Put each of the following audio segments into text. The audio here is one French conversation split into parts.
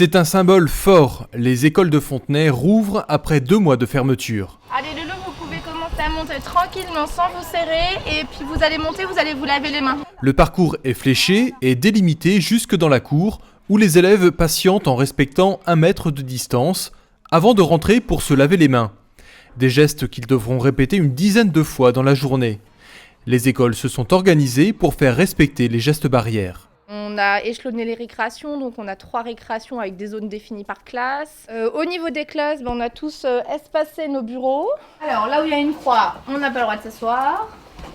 C'est un symbole fort. Les écoles de Fontenay rouvrent après 2 mois de fermeture. Allez Lolo, vous pouvez commencer à monter tranquillement sans vous serrer et puis vous allez monter, vous allez vous laver les mains. Le parcours est fléché et délimité jusque dans la cour où les élèves patientent en respectant 1 mètre de distance avant de rentrer pour se laver les mains. Des gestes qu'ils devront répéter une dizaine de fois dans la journée. Les écoles se sont organisées pour faire respecter les gestes barrières. On a échelonné les récréations, donc on a 3 récréations avec des zones définies par classe. Au niveau des classes, on a tous espacé nos bureaux. Alors là où il y a une croix, on n'a pas le droit de s'asseoir.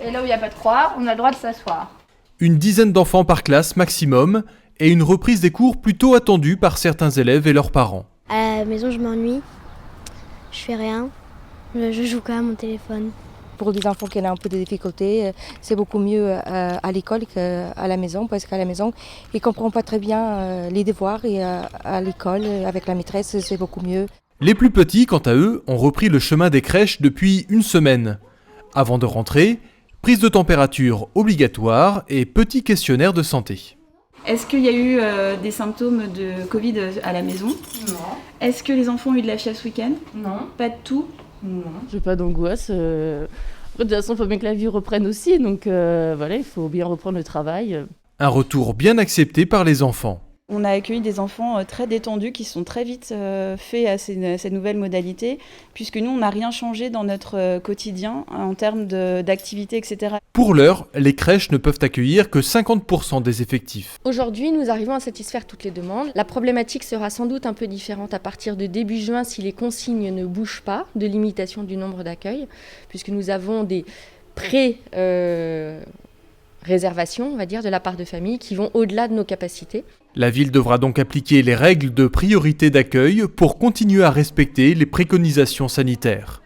Et là où il n'y a pas de croix, on a le droit de s'asseoir. Une dizaine d'enfants par classe maximum et une reprise des cours plutôt attendue par certains élèves et leurs parents. À la maison, je m'ennuie, je fais rien, je joue quand même à mon téléphone. Pour des enfants qui ont un peu de difficultés, c'est beaucoup mieux à l'école qu'à la maison, parce qu'à la maison, ils ne comprennent pas très bien les devoirs et à l'école, avec la maîtresse, c'est beaucoup mieux. Les plus petits, quant à eux, ont repris le chemin des crèches depuis 1 semaine. Avant de rentrer, prise de température obligatoire et petit questionnaire de santé. Est-ce qu'il y a eu des symptômes de Covid à la maison? Non. Est-ce que les enfants ont eu de la fièvre ce week-end? Non. Pas de tout? Non. J'ai pas d'angoisse. De toute façon, il faut bien que la vie reprenne aussi. Donc voilà, il faut bien reprendre le travail. Un retour bien accepté par les enfants. On a accueilli des enfants très détendus qui sont très vite faits à ces nouvelles modalités, puisque nous, on n'a rien changé dans notre quotidien en termes d'activité, etc. Pour l'heure, les crèches ne peuvent accueillir que 50% des effectifs. Aujourd'hui, nous arrivons à satisfaire toutes les demandes. La problématique sera sans doute un peu différente à partir de début juin si les consignes ne bougent pas de limitation du nombre d'accueils, puisque nous avons des réservations, on va dire, de la part de familles qui vont au-delà de nos capacités. La ville devra donc appliquer les règles de priorité d'accueil pour continuer à respecter les préconisations sanitaires.